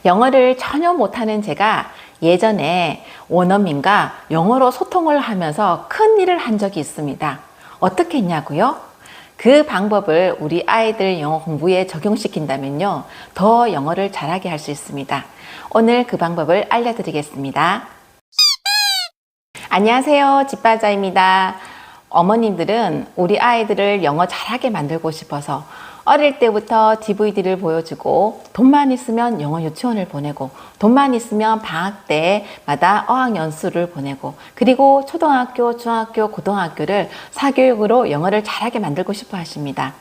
영어를 전혀 못하는 제가 예전에 원어민과 영어로 소통을 하면서 큰 일을 한 적이 있습니다. 어떻게 했냐고요? 그 방법을 우리 아이들 영어 공부에 적용시킨다면요, 더 영어를 잘하게 할 수 있습니다. 오늘 그 방법을 알려드리겠습니다. 안녕하세요, 집바자입니다. 어머님들은 우리 아이들을 영어 잘하게 만들고 싶어서 어릴 때부터 DVD를 보여주고, 돈만 있으면 영어 유치원을 보내고, 돈만 있으면 방학 때마다 어학연수를 보내고, 그리고 초등학교, 중학교, 고등학교를 사교육으로 영어를 잘하게 만들고 싶어 하십니다.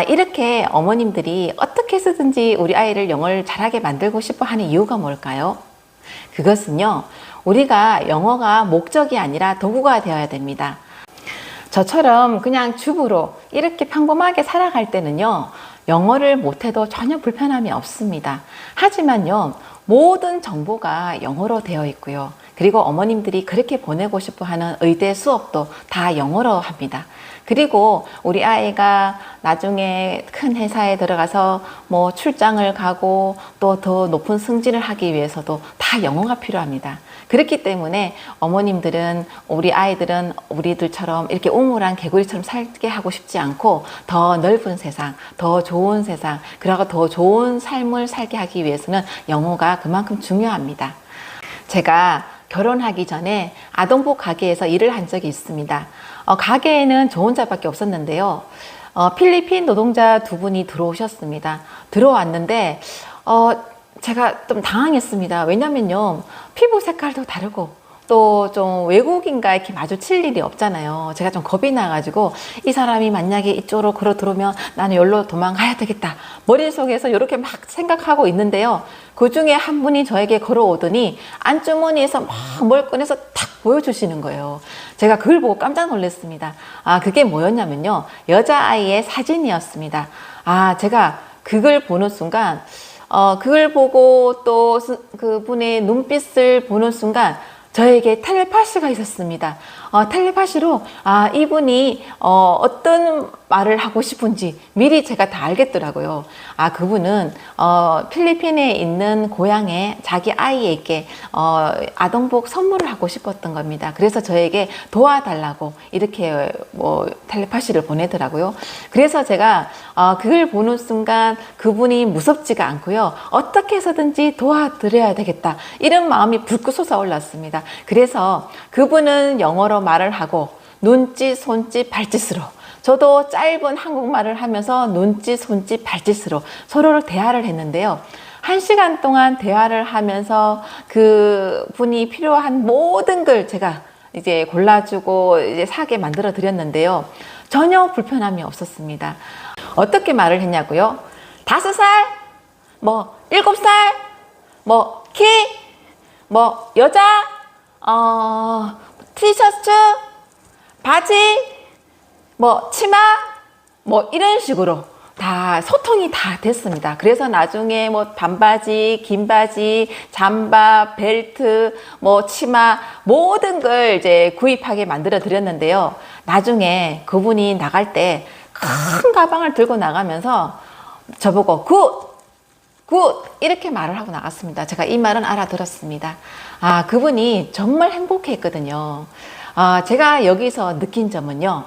이렇게 어머님들이 어떻게 해서든지 우리 아이를 영어를 잘하게 만들고 싶어 하는 이유가 뭘까요? 그것은요, 우리가 영어가 목적이 아니라 도구가 되어야 됩니다. 저처럼 그냥 주부로 이렇게 평범하게 살아갈 때는요, 영어를 못해도 전혀 불편함이 없습니다. 하지만요, 모든 정보가 영어로 되어 있고요. 그리고 어머님들이 그렇게 보내고 싶어 하는 의대 수업도 다 영어로 합니다. 그리고 우리 아이가 나중에 큰 회사에 들어가서 뭐 출장을 가고 또 더 높은 승진을 하기 위해서도 다 영어가 필요합니다. 그렇기 때문에 어머님들은 우리 아이들은 우리들처럼 이렇게 우물한 개구리처럼 살게 하고 싶지 않고 더 넓은 세상, 더 좋은 세상, 그리고 더 좋은 삶을 살게 하기 위해서는 영어가 그만큼 중요합니다. 제가 결혼하기 전에 아동복 가게에서 일을 한 적이 있습니다. 가게에는 저 혼자밖에 없었는데요. 필리핀 노동자 두 분이 들어오셨습니다. 들어왔는데 제가 좀 당황했습니다. 왜냐면요, 피부 색깔도 다르고 또 좀 외국인과 이렇게 마주칠 일이 없잖아요. 제가 좀 겁이 나가지고 이 사람이 만약에 이쪽으로 걸어 들어오면 나는 여기로 도망가야 되겠다, 머릿속에서 이렇게 막 생각하고 있는데요, 그 중에 한 분이 저에게 걸어오더니 안주머니에서 막 뭘 꺼내서 탁 보여주시는 거예요. 제가 그걸 보고 깜짝 놀랐습니다. 그게 뭐였냐면요, 여자아이의 사진이었습니다. 제가 그걸 보는 순간, 그걸 보고 또 그분의 눈빛을 보는 순간 저에게 텔레파시가 있었습니다. 텔레파시로 이분이 어떤 말을 하고 싶은지 미리 제가 다 알겠더라고요. 그분은 필리핀에 있는 고향에 자기 아이에게 아동복 선물을 하고 싶었던 겁니다. 그래서 저에게 도와달라고 이렇게 텔레파시를 보내더라고요. 그래서 제가 그걸 보는 순간 그분이 무섭지가 않고요, 어떻게 해서든지 도와드려야 되겠다, 이런 마음이 불끈 솟아올랐습니다. 그래서 그분은 영어로 말을 하고 눈짓, 손짓, 발짓으로, 저도 짧은 한국말을 하면서 눈짓, 손짓, 발짓으로 서로를 대화를 했는데요. 1시간 동안 대화를 하면서 그 분이 필요한 모든 걸 제가 이제 골라주고 이제 사게 만들어 드렸는데요. 전혀 불편함이 없었습니다. 어떻게 말을 했냐고요? 5살, 7살, 키, 여자, 티셔츠, 바지, 치마, 이런 식으로 다 소통이 다 됐습니다. 그래서 나중에 반바지, 긴 바지, 잠바, 벨트, 치마, 모든 걸 이제 구입하게 만들어 드렸는데요. 나중에 그분이 나갈 때 큰 가방을 들고 나가면서 저보고 굿! 이렇게 말을 하고 나갔습니다. 제가 이 말은 알아들었습니다. 그분이 정말 행복해 했거든요. 제가 여기서 느낀 점은요,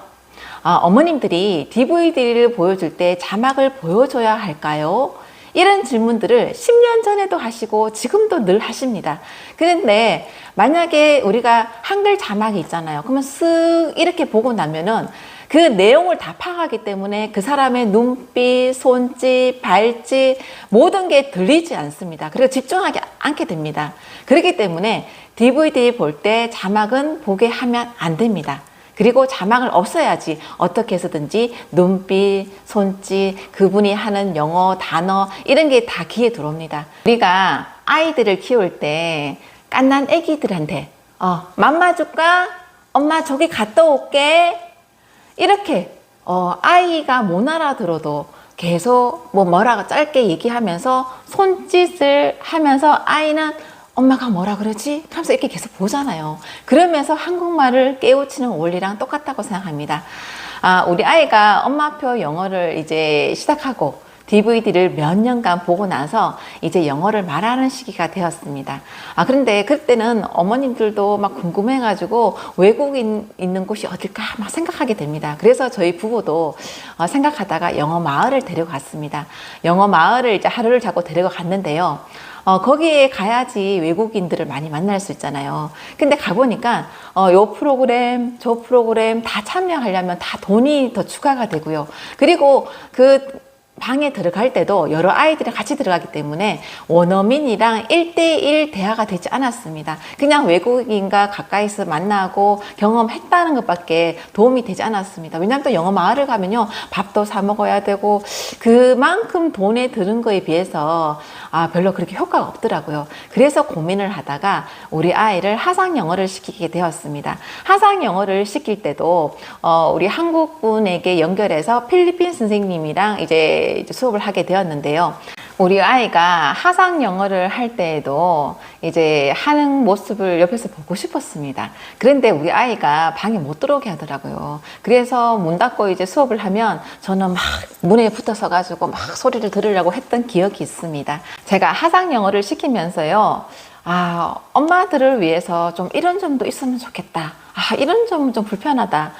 어머님들이 DVD를 보여줄 때 자막을 보여줘야 할까요? 이런 질문들을 10년 전에도 하시고 지금도 늘 하십니다. 그런데 만약에 우리가 한글 자막이 있잖아요. 그러면 쓱 이렇게 보고 나면은 그 내용을 다 파악하기 때문에 그 사람의 눈빛, 손짓, 발짓, 모든 게 들리지 않습니다. 그리고 집중하지 않게 됩니다. 그렇기 때문에 DVD 볼 때 자막은 보게 하면 안 됩니다. 그리고 자막을 없애야지 어떻게 해서든지 눈빛, 손짓, 그분이 하는 영어, 단어, 이런 게 다 귀에 들어옵니다. 우리가 아이들을 키울 때 갓난 애기들한테 맘마 줄까? 엄마 저기 갔다 올게. 이렇게 아이가 못 알아들어도 계속 뭐라고 짧게 얘기하면서 손짓을 하면서 아이는 엄마가 뭐라 그러지? 하면서 이렇게 계속 보잖아요. 그러면서 한국말을 깨우치는 원리랑 똑같다고 생각합니다. 우리 아이가 엄마표 영어를 이제 시작하고 DVD를 몇 년간 보고 나서 이제 영어를 말하는 시기가 되었습니다. 그런데 그때는 어머님들도 막 궁금해가지고 외국인 있는 곳이 어딜까 막 생각하게 됩니다. 그래서 저희 부부도 생각하다가 영어 마을을 데려갔습니다. 영어 마을을 이제 하루를 잡고 데려갔는데요. 거기에 가야지 외국인들을 많이 만날 수 있잖아요. 근데 가보니까, 요 프로그램, 저 프로그램 다 참여하려면 다 돈이 더 추가가 되고요. 그리고 그 방에 들어갈 때도 여러 아이들이 같이 들어가기 때문에 원어민이랑 1대1 대화가 되지 않았습니다. 그냥 외국인과 가까이서 만나고 경험했다는 것밖에 도움이 되지 않았습니다. 왜냐하면 또 영어 마을을 가면요, 밥도 사 먹어야 되고 그만큼 돈에 드는 거에 비해서 별로 그렇게 효과가 없더라고요. 그래서 고민을 하다가 우리 아이를 하상 영어를 시키게 되었습니다. 하상 영어를 시킬 때도 우리 한국 분에게 연결해서 필리핀 선생님이랑 이제 수업을 하게 되었는데요. 우리 아이가 하상 영어를 할 때에도 이제 하는 모습을 옆에서 보고 싶었습니다. 그런데 우리 아이가 방에 못 들어오게 하더라고요. 그래서 문 닫고 이제 수업을 하면 저는 막 문에 붙어서 가지고 막 소리를 들으려고 했던 기억이 있습니다. 제가 하상 영어를 시키면서요, 엄마들을 위해서 좀 이런 점도 있으면 좋겠다. 이런 점은 좀 불편하다.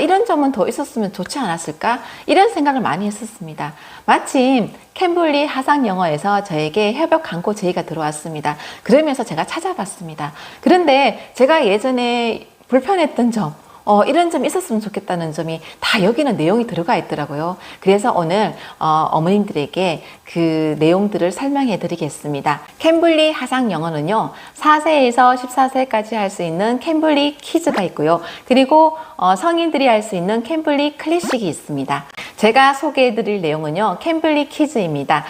이런 점은 더 있었으면 좋지 않았을까? 이런 생각을 많이 했었습니다. 마침 캠블리 하상 영어에서 저에게 협업 광고 제의가 들어왔습니다. 그러면서 제가 찾아봤습니다. 그런데 제가 예전에 불편했던 점, 이런 점이 있었으면 좋겠다는 점이 다 여기는 내용이 들어가 있더라고요. 그래서 오늘 어머님들에게 그 내용들을 설명해 드리겠습니다. 캠블리 하상 영어는요, 4세에서 14세까지 할 수 있는 캠블리 키즈가 있고요. 그리고 성인들이 할 수 있는 캠블리 클래식이 있습니다. 제가 소개해 드릴 내용은요, 캠블리 키즈입니다.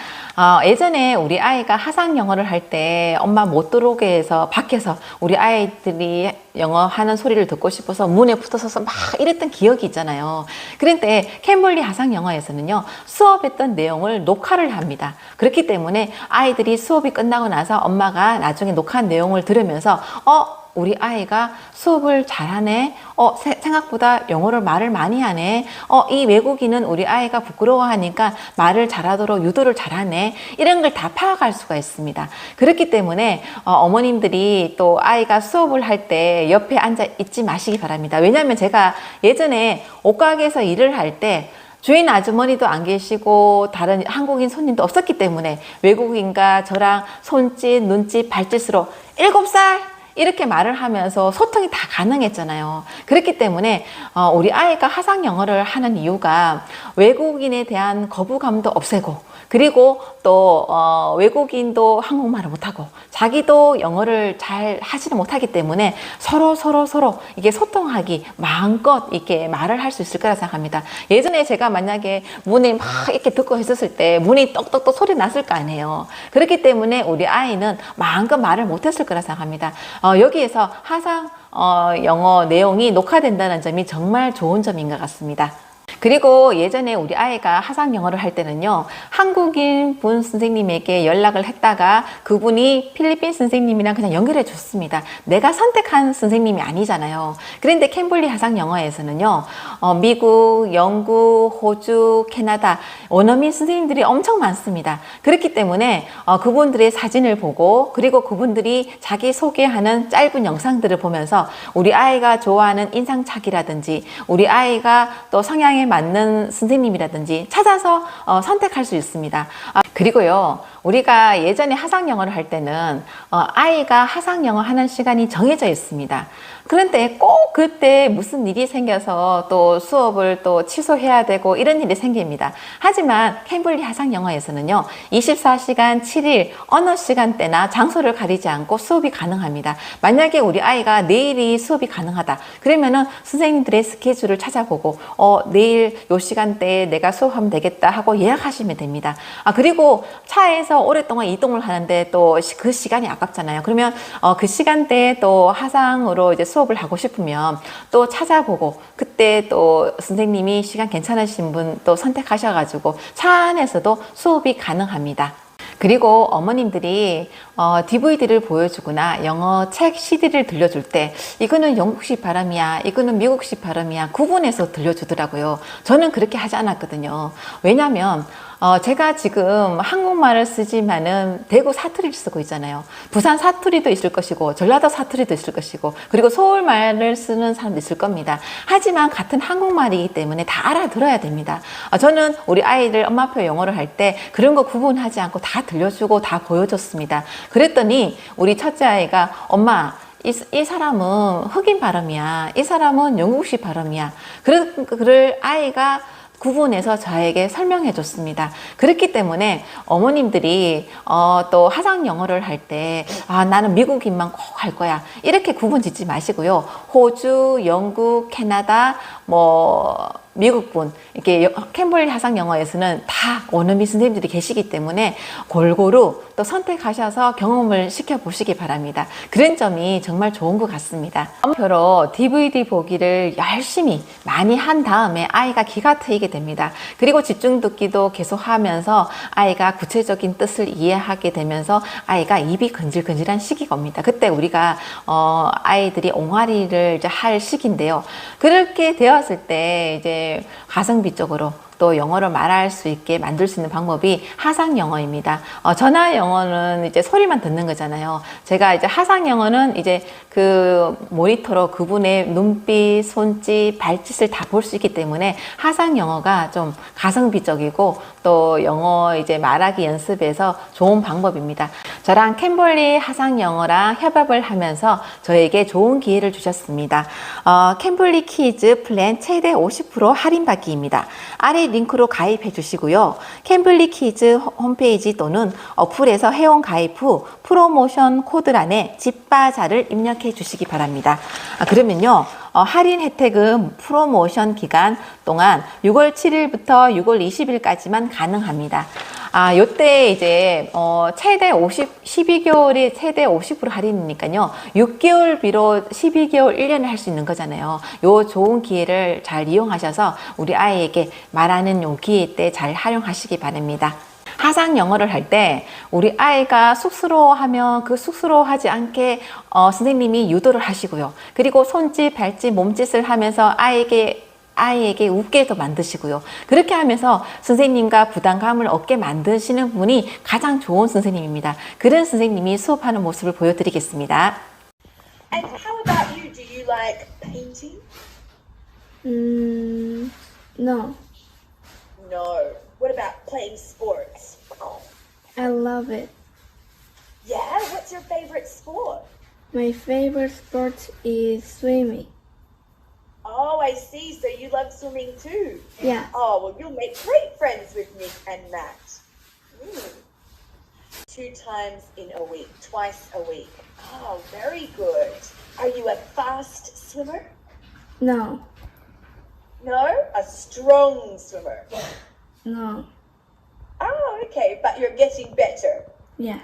예전에 우리 아이가 하상 영어를 할 때 엄마 못 들어오게 해서 밖에서 우리 아이들이 영어 하는 소리를 듣고 싶어서 문에 붙어서서 막 이랬던 기억이 있잖아요. 그런데 캠블리 하상 영어에서는요, 수업했던 내용을 녹화를 합니다. 그렇기 때문에 아이들이 수업이 끝나고 나서 엄마가 나중에 녹화한 내용을 들으면서 우리 아이가 수업을 잘하네. 생각보다 영어를 말을 많이 하네. 이 외국인은 우리 아이가 부끄러워하니까 말을 잘하도록 유도를 잘하네. 이런 걸 다 파악할 수가 있습니다. 그렇기 때문에 어머님들이 또 아이가 수업을 할 때 옆에 앉아 있지 마시기 바랍니다. 왜냐하면 제가 예전에 옷가게에서 일을 할 때 주인 아주머니도 안 계시고 다른 한국인 손님도 없었기 때문에 외국인과 저랑 손짓, 눈짓, 발짓으로 7살 이렇게 말을 하면서 소통이 다 가능했잖아요. 그렇기 때문에 우리 아이가 하상 영어를 하는 이유가 외국인에 대한 거부감도 없애고, 그리고 또 외국인도 한국말을 못하고 자기도 영어를 잘 하지는 못하기 때문에 서로 이게 소통하기 마음껏 이렇게 말을 할 수 있을 거라 생각합니다. 예전에 제가 만약에 문에 막 이렇게 듣고 했었을 때 문이 똑똑똑 소리 났을 거 아니에요. 그렇기 때문에 우리 아이는 마음껏 말을 못했을 거라 생각합니다. 여기에서 하상 영어 내용이 녹화된다는 점이 정말 좋은 점인 것 같습니다. 그리고 예전에 우리 아이가 하상 영어를 할 때는요, 한국인 분 선생님에게 연락을 했다가 그분이 필리핀 선생님이랑 그냥 연결해 줬습니다. 내가 선택한 선생님이 아니잖아요. 그런데 캠블리 하상 영어에서는요, 미국, 영국, 호주, 캐나다 원어민 선생님들이 엄청 많습니다. 그렇기 때문에 그분들의 사진을 보고, 그리고 그분들이 자기 소개하는 짧은 영상들을 보면서 우리 아이가 좋아하는 인상착의라든지 우리 아이가 또 성향에 맞는 선생님이라든지 찾아서 선택할 수 있습니다. 그리고요, 우리가 예전에 하상 영어를 할 때는 아이가 하상 영어 하는 시간이 정해져 있습니다. 그런데 꼭 그때 무슨 일이 생겨서 또 수업을 또 취소해야 되고 이런 일이 생깁니다. 하지만 캠블리 하상 영어에서는요, 24시간 7일 어느 시간대나 장소를 가리지 않고 수업이 가능합니다. 만약에 우리 아이가 내일이 수업이 가능하다 그러면은 선생님들의 스케줄을 찾아보고 내일 요 시간대에 내가 수업하면 되겠다 하고 예약하시면 됩니다. 그리고 차에서 오랫동안 이동을 하는데 또 그 시간이 아깝잖아요. 그러면 그 시간대에 또 하상으로 이제 수업을 하고 싶으면 또 찾아보고 그때 또 선생님이 시간 괜찮으신 분 또 선택하셔가지고 차 안에서도 수업이 가능합니다. 그리고 어머님들이 DVD를 보여주거나 영어 책 CD를 들려줄 때 이거는 영국식 발음이야, 이거는 미국식 발음이야 구분해서 들려주더라고요. 저는 그렇게 하지 않았거든요. 왜냐하면 제가 지금 한국말을 쓰지만은 대구 사투리를 쓰고 있잖아요. 부산 사투리도 있을 것이고 전라도 사투리도 있을 것이고 그리고 서울말을 쓰는 사람도 있을 겁니다. 하지만 같은 한국말이기 때문에 다 알아들어야 됩니다. 저는 우리 아이들 엄마표 영어를 할 때 그런 거 구분하지 않고 다 들려주고 다 보여줬습니다. 그랬더니 우리 첫째 아이가 엄마 이 사람은 흑인 발음이야. 이 사람은 영국식 발음이야. 그럴 아이가 구분해서 저에게 설명해 줬습니다. 그렇기 때문에 어머님들이 또 화상 영어를 할 때 나는 미국인만 꼭 할 거야 이렇게 구분 짓지 마시고요. 호주, 영국, 캐나다, 미국분 이렇게 캠브리지 화상 영어에서는 다 원어민 선생님들이 계시기 때문에 골고루 또 선택하셔서 경험을 시켜 보시기 바랍니다. 그런 점이 정말 좋은 것 같습니다. 엄마표로 DVD 보기를 열심히 많이 한 다음에 아이가 귀가 트이게 됩니다. 그리고 집중 듣기도 계속 하면서 아이가 구체적인 뜻을 이해하게 되면서 아이가 입이 근질근질한 시기가 옵니다. 그때 우리가 아이들이 옹알이를 이제 할 시기인데요. 그렇게 되었을 때 이제 가성비 쪽으로 또 영어를 말할 수 있게 만들 수 있는 방법이 하상 영어입니다. 전화 영어는 이제 소리만 듣는 거잖아요. 제가 이제 하상 영어는 이제 그 모니터로 그분의 눈빛, 손짓, 발짓을 다 볼 수 있기 때문에 하상 영어가 좀 가성비적이고 또 영어 이제 말하기 연습에서 좋은 방법입니다. 저랑 캠블리 하상 영어랑 협업을 하면서 저에게 좋은 기회를 주셨습니다. 캠블리 키즈 플랜 최대 50% 할인받기입니다. 아래 링크로 가입해 주시고요. 캠블리 키즈 홈페이지 또는 어플에서 회원 가입 후 프로모션 코드란에 집바자를 입력해 주시기 바랍니다. 그러면요. 할인 혜택은 프로모션 기간 동안 6월 7일부터 6월 20일까지만 가능합니다. 요때 이제, 최대 12개월이 최대 50% 할인이니까요. 6개월비로 12개월 1년을 할 수 있는 거잖아요. 요 좋은 기회를 잘 이용하셔서 우리 아이에게 말하는 요 기회 때 잘 활용하시기 바랍니다. 하상 영어를 할 때 우리 아이가 쑥스러워하면 그 쑥스러워하지 않게 선생님이 유도를 하시고요. 그리고 손짓, 발짓, 몸짓을 하면서 아이에게 웃게도 만드시고요. 그렇게 하면서 선생님과 부담감을 얻게 만드시는 분이 가장 좋은 선생님입니다. 그런 선생님이 수업하는 모습을 보여드리겠습니다. And how about you? Do you like painting? No, No. What about playing sports? I love it. Yeah, what's your favorite sport? My favorite sport is swimming. Oh, I see. So you love swimming too? Yeah. Oh, well, you'll make great friends with Nick and Matt. 2 times in a week, twice a week. Oh, very good. Are you a fast swimmer? No, No? A strong swimmer? no, Oh, okay. But you're getting better. yeah.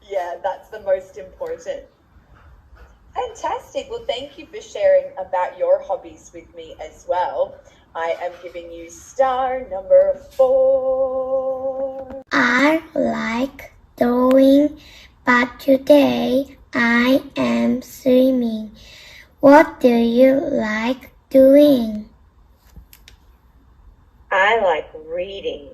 Yeah, that's the most important. Fantastic. Well, thank you for sharing about your hobbies with me as well. I am giving you star number 4. I like drawing, but today I am swimming. What do you like doing? I like reading.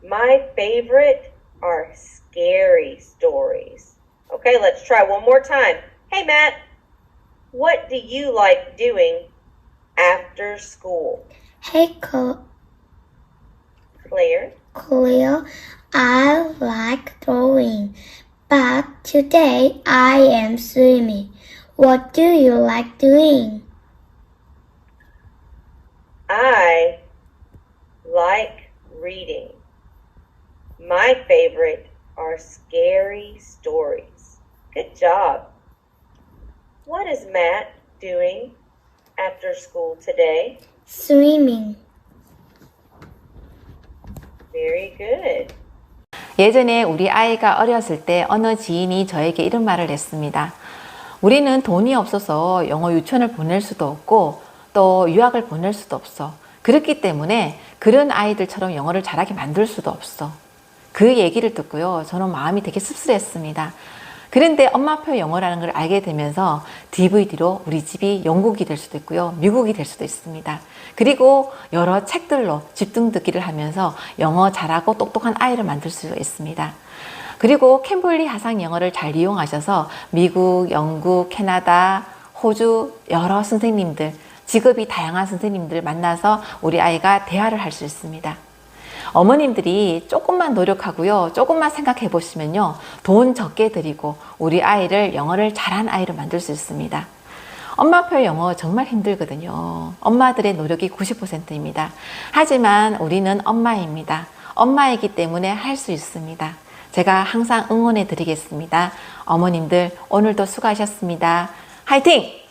My favorite are scary stories. Okay, let's try one more time. Hey, Matt, what do you like doing after school? Hey, Claire? Cleo, I like drawing, but today I am swimming. What do you like doing? I like reading. My favorite are scary stories. Good job. What is Matt doing after school today? Swimming. Very good. 예전에 우리 아이가 어렸을 때 어느 지인이 저에게 이런 말을 했습니다. 우리는 돈이 없어서 영어 유치원을 보낼 수도 없고 또 유학을 보낼 수도 없어. 그렇기 때문에 그런 아이들처럼 영어를 잘하게 만들 수도 없어. 그 얘기를 듣고요. 저는 마음이 되게 씁쓸했습니다. 그런데 엄마표 영어라는 걸 알게 되면서 DVD로 우리 집이 영국이 될 수도 있고요. 미국이 될 수도 있습니다. 그리고 여러 책들로 집중 듣기를 하면서 영어 잘하고 똑똑한 아이를 만들 수 있습니다. 그리고 캠블리 하상 영어를 잘 이용하셔서 미국, 영국, 캐나다, 호주 여러 선생님들, 직업이 다양한 선생님들 만나서 우리 아이가 대화를 할 수 있습니다. 어머님들이 조금만 노력하고요. 조금만 생각해 보시면요. 돈 적게 들이고 우리 아이를 영어를 잘한 아이로 만들 수 있습니다. 엄마표 영어 정말 힘들거든요. 엄마들의 노력이 90%입니다. 하지만 우리는 엄마입니다. 엄마이기 때문에 할 수 있습니다. 제가 항상 응원해 드리겠습니다. 어머님들 오늘도 수고하셨습니다. 화이팅!